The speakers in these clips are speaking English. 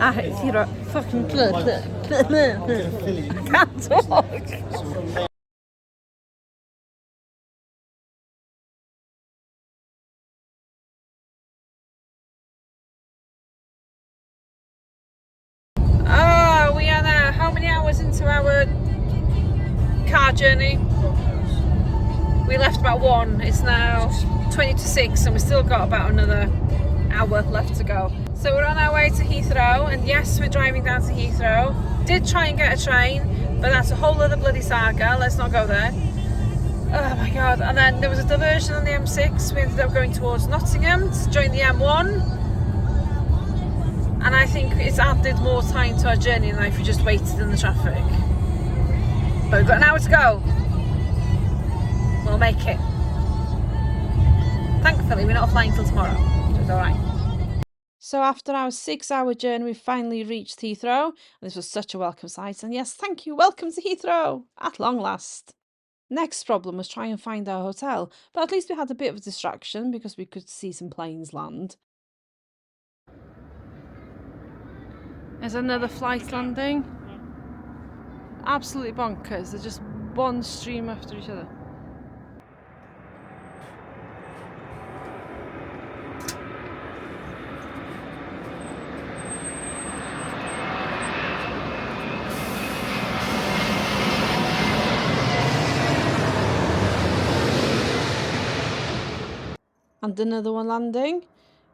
I hate Heathrow. Fucking I can't talk. Oh, we are now how many hours into our car journey? We left about 1. It's now 20 to 6 and we've still got about another hour left to go. So we're on our way to Heathrow, and yes, we're driving down to Heathrow. Did try and get a train, but that's a whole other bloody saga. Let's not go there. Oh my god. And then there was a diversion on the M6. We ended up going towards Nottingham to join the M1. And I think it's added more time to our journey than if we just waited in the traffic. But we've got an hour to go. We'll make it. Thankfully, we're not flying till tomorrow, which is alright. So after our 6-hour journey, we finally reached Heathrow. This was such a welcome sight. And yes, thank you, welcome to Heathrow, at long last. Next problem was trying to find our hotel, but at least we had a bit of a distraction because we could see some planes land. There's another flight landing. Absolutely bonkers. They're just one stream after each other. And another one landing.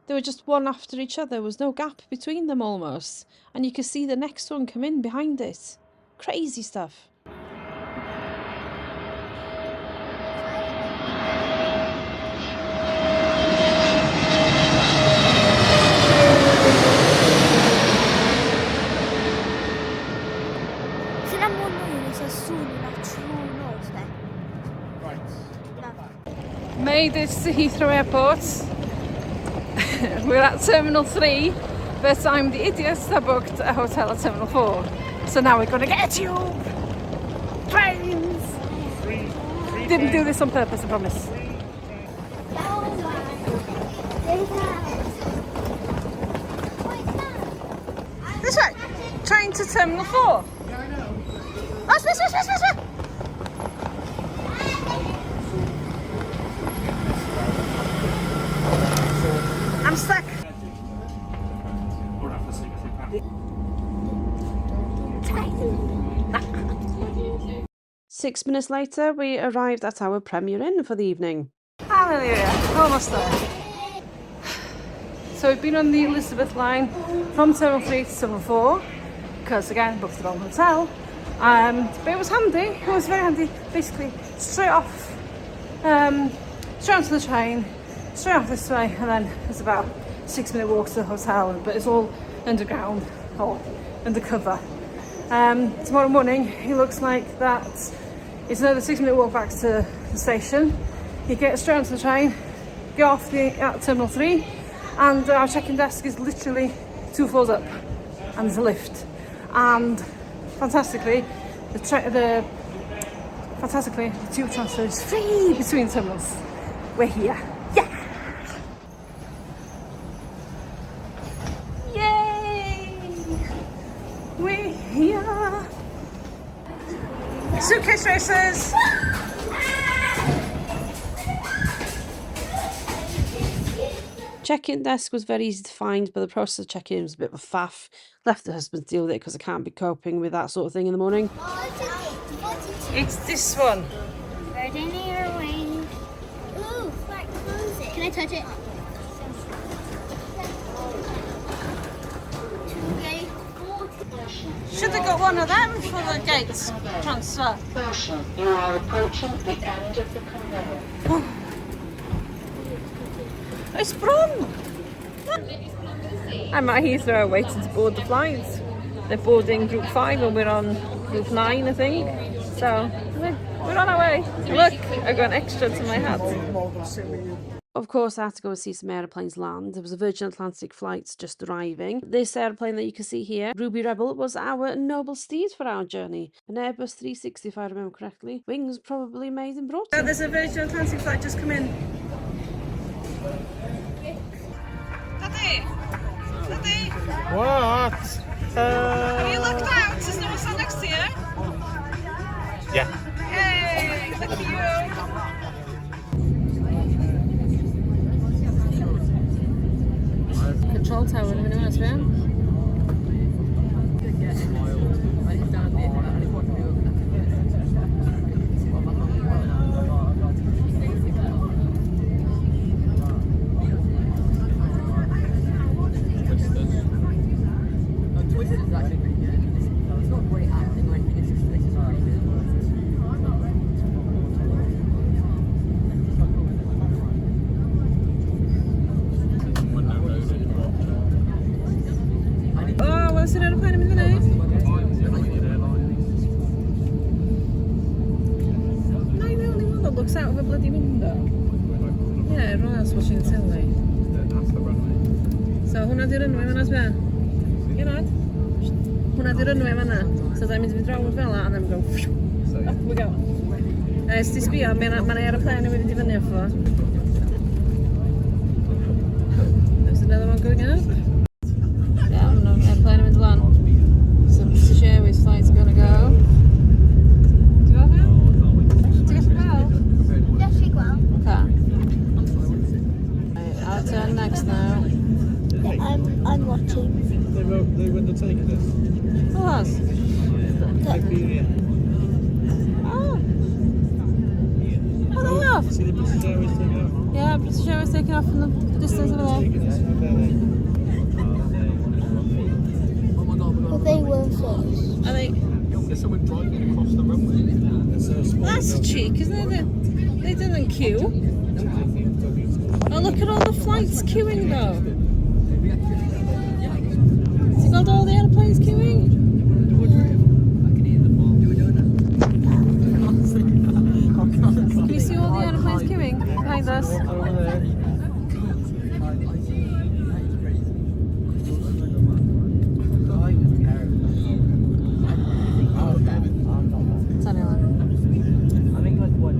They were just one after each other. There was no gap between them almost. And you could see the next one come in behind it. Crazy stuff. Made it to Heathrow Airport. We're at Terminal 3, but I'm the idiot that booked a hotel at Terminal 4. So now we're going to get a tube! Trains! Didn't do this on purpose, I promise. This way! Train to Terminal 4! Oh, space! I'm stuck. 6 minutes later, we arrived at our Premier Inn for the evening. Hallelujah, almost there. So we've been on the Elizabeth line from Terminal 3 to Terminal 4, because again, booked the wrong hotel. But it was handy, it was very handy. Basically, straight off, straight onto the train, straight off this way, and then it's about a 6-minute walk to the hotel, but it's all underground or undercover. Tomorrow morning, it looks like that it's another 6-minute walk back to the station. You get straight onto the train, get off at Terminal 3, and our check-in desk is literally 2 floors up, and there's a lift. And fantastically, the tube transfer is free between terminals. We're here. Yeah! We're here. Suitcase races. Check-in desk was very easy to find, but the process of check-in was a bit of a faff. Left the husband to deal with it because I can't be coping with that sort of thing in the morning. It's this one. Ordinary wing. Ooh, like close it. Can I touch it? Should have got one of them for the gates transfer. You are approaching the end of the conveyor. It's Bron! I'm at Heathrow waiting to board the flights. They're boarding group 5 and we're on group 9, I think. So we're on our way. Look, I got an extra to my hat. Of course, I had to go and see some aeroplanes land. There was a Virgin Atlantic flight just arriving. This aeroplane that you can see here, Ruby Rebel, was our noble steed for our journey. An Airbus 360, if I remember correctly. Wings probably made in Broughton. There's a Virgin Atlantic flight just come in. Daddy! Daddy! What? You looked out, there's no one sat next to you. Yeah. Yay, look at you. Control tower, if anyone else around. Oh, what's it aeroplane in the name? No, you're the only one that looks out of a bloody window. Yeah, everyone else watching the telly. So, hwnna di'r enw fan'na, sbia? Gerard? Hwnna di'r enw fan'na. So, da mynd i fynd drawr fel la, and then we go, up we go. Ys ti sbio, mae'n aeroplane yn mynd i fyny off o. There's another one going up. Yeah, I'm an airplane in the land. So British Airways flight's gonna go. Do you have it? Do you have it? Yes, she will. Okay. Right, our turn next now. Yeah, I'm watching. They went to take this. Who was? Liberia. Oh. Oh, they have. See the British Airways taking off? Yeah, British Airways taking off in the distance over there. But they were first. Are they? There's someone driving across the runway. That's a cheek, isn't it? They didn't queue. Oh, look at all the flights queuing though. See got all the airplanes queuing? Can you see all the airplanes queuing behind us? Sorry, Alan. I think like one.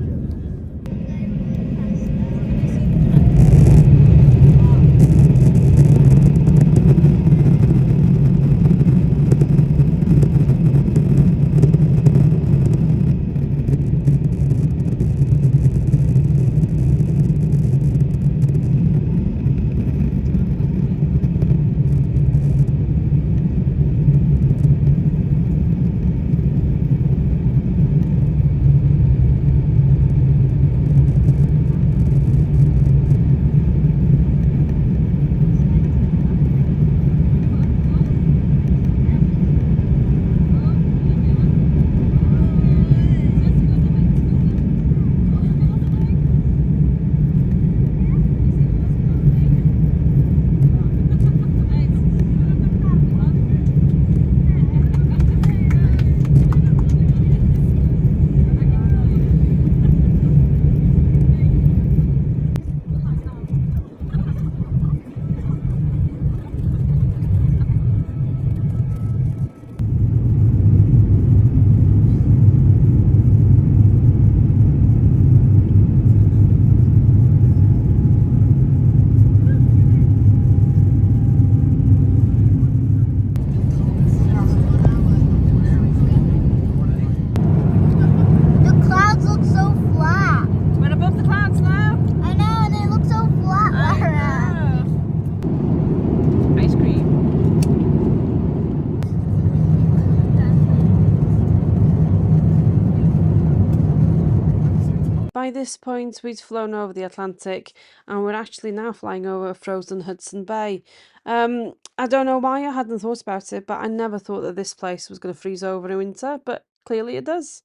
By this point, we'd flown over the Atlantic and we're actually now flying over frozen Hudson Bay. I don't know why I hadn't thought about it, but I never thought that this place was going to freeze over in winter, but clearly it does.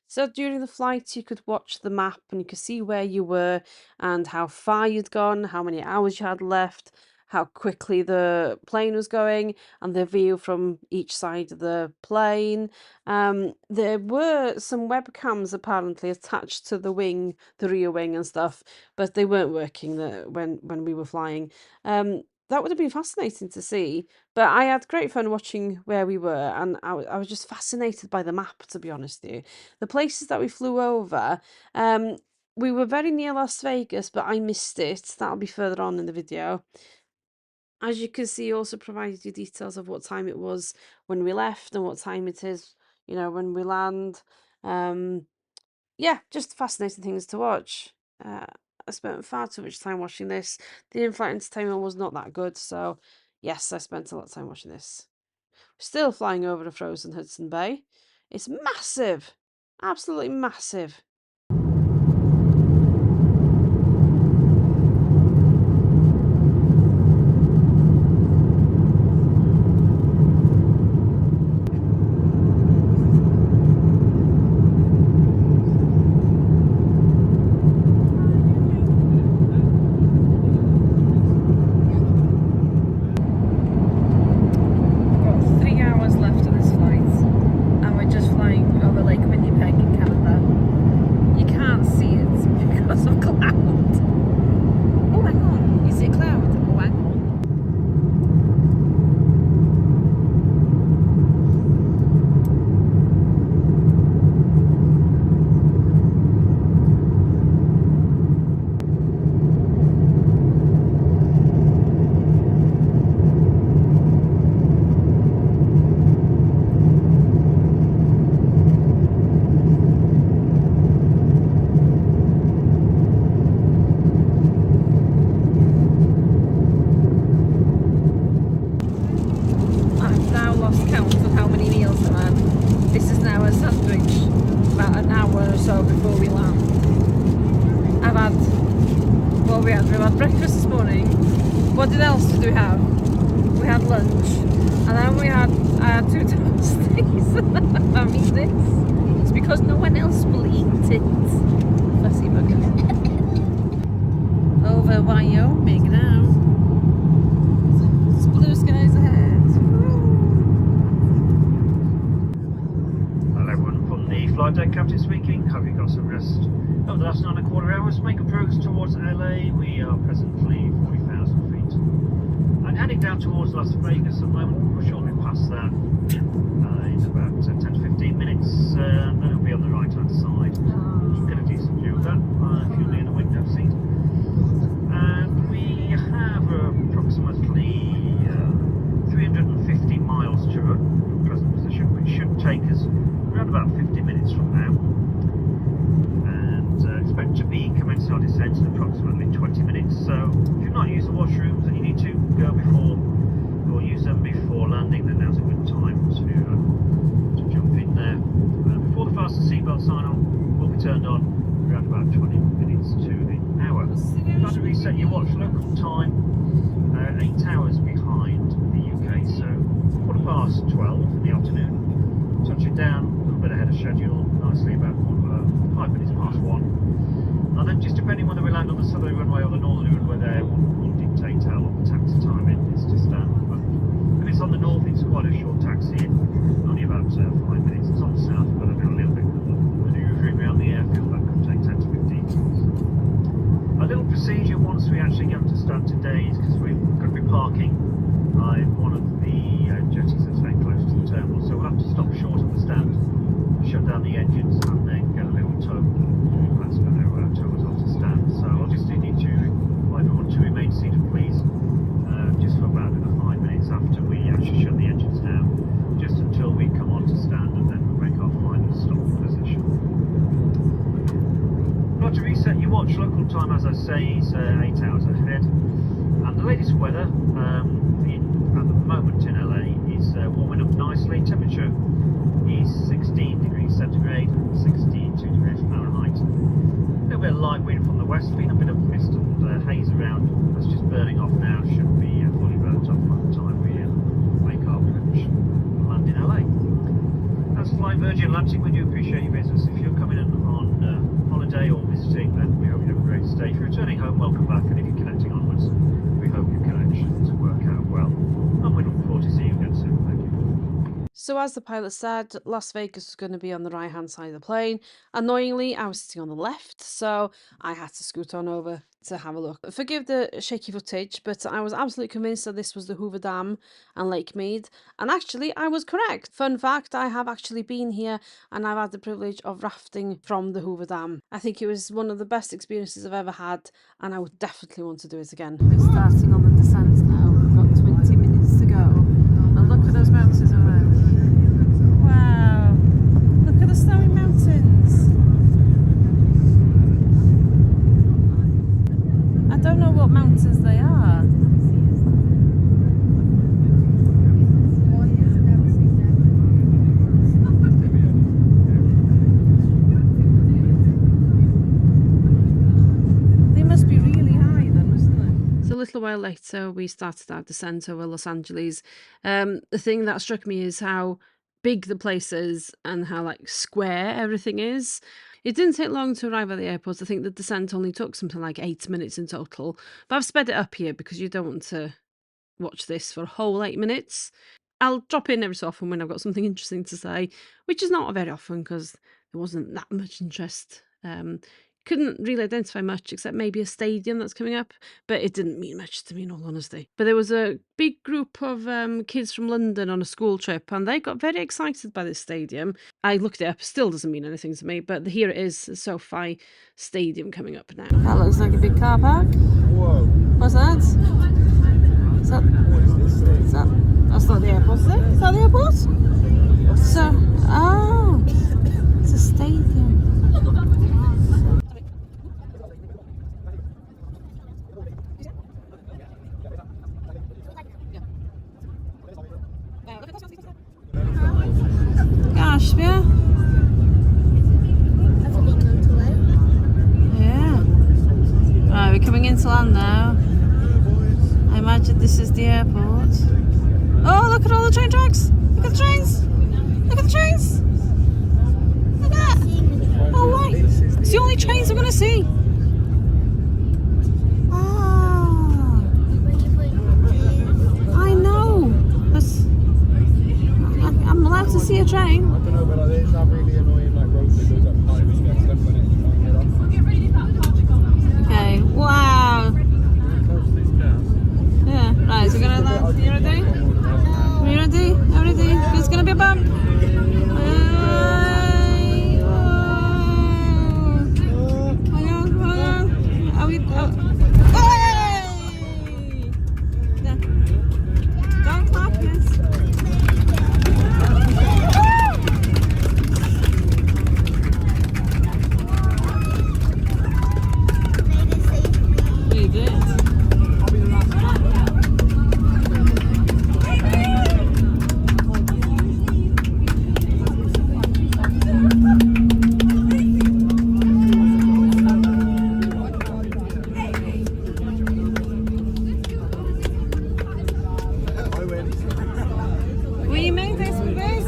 So during the flight, you could watch the map and you could see where you were and how far you'd gone, how many hours you had left, how quickly the plane was going, and the view from each side of the plane. There were some webcams apparently attached to the wing, the rear wing and stuff, but they weren't working when we were flying. That would have been fascinating to see, but I had great fun watching where we were, and I was just fascinated by the map, to be honest with you. The places that we flew over, we were very near Las Vegas, but I missed it. That'll be further on in the video. As you can see, also provided you details of what time it was when we left and what time it is, you know, when we land. Yeah, just fascinating things to watch. I spent far too much time watching this. The in-flight entertainment was not that good, so yes, I spent a lot of time watching this. Still flying over the frozen Hudson Bay. It's massive, absolutely massive. We've had breakfast this morning. What else did we have? We had lunch, and then I had 2 toasties. I mean this. It's because no one else will eat it. Fussy bugger. Over Wyoming now. It's blue skies ahead. Hello everyone from the flight deck, Captain speaking. Hope you got some rest over the last 9¼ hours. Making progress towards LA. We are presently 40,000 feet. And heading down towards Las Vegas at the moment. We're shortly past that in about 10 to 15 minutes. Then it'll be on the right hand side. Get a decent view of that if you're near the window seat. And we have approximately 350 miles to run from present position, which should take us around about 50 minutes from now. And expect to be commencing our descent in approximately 20 minutes. So if you've not used the washrooms and you need to go before or use them before landing, then now's a good time to jump in there. Before the fasten seatbelt sign on will be turned on around about 20 minutes to the hour. Try to reset your watch local time, 8 hours behind the UK, so 12:15 in the afternoon. Touching down a little bit ahead of schedule, nicely about 5 minutes past 1. And then just depending whether we land on the southerly runway or the northerly runway there will dictate how long the taxi time is to stand. But if it's on the north, it's quite a short taxi, only about 5 minutes. It's on the south, but a little bit manoeuvring around the airfield, that could take 10 to 15 minutes. A little procedure once we actually get to stand today is because we're going to be parking in one of the jetties that's very close to the terminal, so we'll have to stop short of the stand, shut down the engines, and then get a little tow. That's going to tow us off the stand. So I'll just need to invite everyone to remain seated, please, just for about 5 minutes after we actually shut the engines down, just until we come on to stand, and then we'll make our final stop position. Got to reset your watch. Local time, as I say, is 8 hours ahead. And the latest weather at the moment in LA is warming up nicely. Temperature is 16 degrees centigrade, 62 degrees Fahrenheit. A little bit of light wind from the west, been a bit of mist and haze around. That's just burning off now. Should be fully burnt off by the time we make our approach and land in LA. That's Flying Virgin Atlantic. We do appreciate your business. If you're coming in on holiday or visiting, then we hope you have a great stay. If you're returning home, welcome back. And if you're connecting onwards, we hope your connections work out well. And we look forward to seeing you again soon. Thank you. So as the pilot said, Las Vegas was going to be on the right hand side of the plane. Annoyingly, I was sitting on the left, so I had to scoot on over to have a look. Forgive the shaky footage, but I was absolutely convinced that this was the Hoover Dam and Lake Mead, and actually I was correct. Fun fact, I have actually been here and I've had the privilege of rafting from the Hoover Dam. I think it was one of the best experiences I've ever had, and I would definitely want to do it again. We're starting on the descent now. We've got little while later, we started our descent over Los Angeles. The thing that struck me is how big the place is and how like square everything is. It didn't take long to arrive at the airport. I think the descent only took something like 8 minutes in total. But I've sped it up here because you don't want to watch this for a whole 8 minutes. I'll drop in every so often when I've got something interesting to say, which is not very often because there wasn't that much interest. Couldn't really identify much except maybe a stadium that's coming up, but it didn't mean much to me in all honesty. But there was a big group of kids from London on a school trip and they got very excited by this stadium. I looked it up, still doesn't mean anything to me, but here it is, the SoFi Stadium coming up now. That looks like a big car park. Whoa. What's that? Is that? That's not the airport, is it? Is that the airport? So, oh, it's a stadium. Gosh, yeah. Yeah. Right, we're coming into land now. I imagine this is the airport. Oh, look at all the train tracks! Look at the trains! Look at the trains! Look at that! Oh, why? It's the only trains I'm going to see. Oh, I know. I'm allowed to see a train. I don't know, but there's that really annoying like road that goes up high when you get stuck on it and you can't get off. Okay, wow. Yeah, right, so we're gonna land. You ready? Are you ready? Everything? It's gonna be a bump. Hey, whoa. Hang on. Are we? Oh. Hey! No. Don't clap, yes. We did. We made this with this.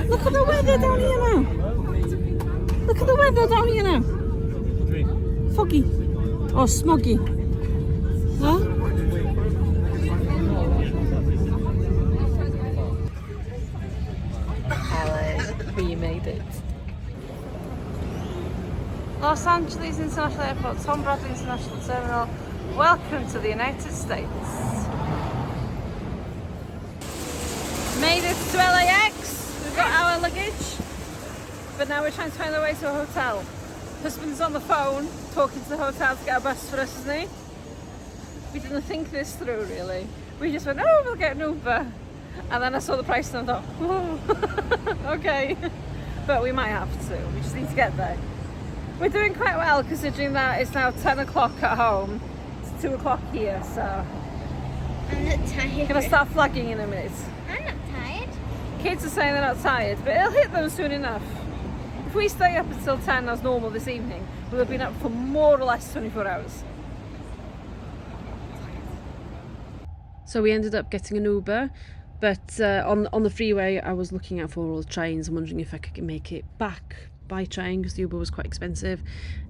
Look at the weather down here now. Look at the weather down here now. Foggy. Or smoggy. Huh? We made it. Los Angeles International Airport, Tom Bradley International Terminal. Welcome to the United States. Made it to LAX. We've got our luggage, but now we're trying to find our way to a hotel. Husband's on the phone talking to the hotel to get a bus for us, isn't he? We didn't think this through really. We just went, oh, we'll get an Uber. And then I saw the price and I thought, oh, okay. But we might have to. We just need to get there. We're doing quite well considering that it's now 10 o'clock at home. It's 2 o'clock here, so. I'm not tired. Gonna start flagging in a minute. I'm not tired. Kids are saying they're not tired, but it'll hit them soon enough. If we stay up until 10 as normal this evening, we'll have been up for more or less 24 hours. So we ended up getting an Uber, but on the freeway I was looking out for all the trains and wondering if I could make it back by train because the Uber was quite expensive.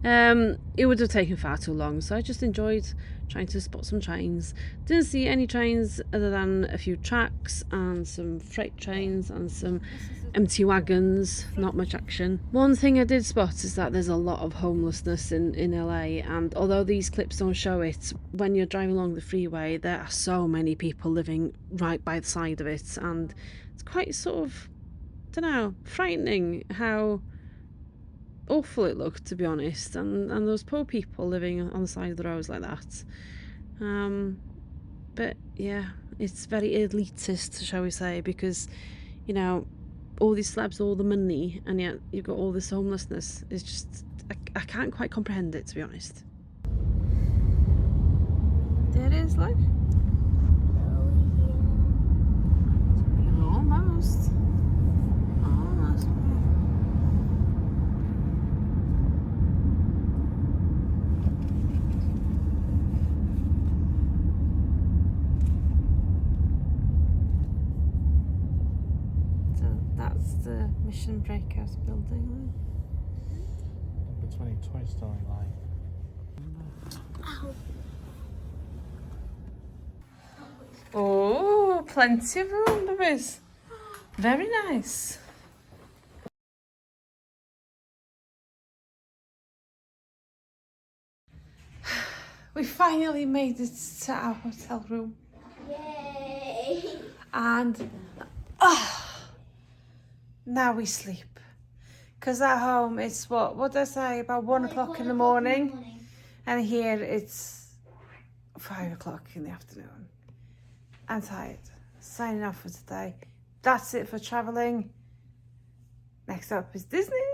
It would have taken far too long, so I just enjoyed trying to spot some trains. Didn't see any trains other than a few tracks and some freight trains and some empty wagons, not much action. One thing I did spot is that there's a lot of homelessness in LA, and although these clips don't show it, when you're driving along the freeway there are so many people living right by the side of it, and it's quite sort of, I don't know, frightening how awful it looked, to be honest, and those poor people living on the side of the roads like that. But yeah, it's very elitist, shall we say, because, you know, all these slabs, all the money, and yet you've got all this homelessness. It's just, I can't quite comprehend it, to be honest. There it is, look. Almost. Almost. the Mission Breakout building. Number 20 Toy Story line. Oh, plenty of room, there is. Very nice. We finally made it to our hotel room. Yay! And now we sleep. Because at home it's what did I say, about 1 o'clock in the morning. And here it's 5 o'clock in the afternoon. I'm tired. Signing off for today. That's it for travelling. Next up is Disney.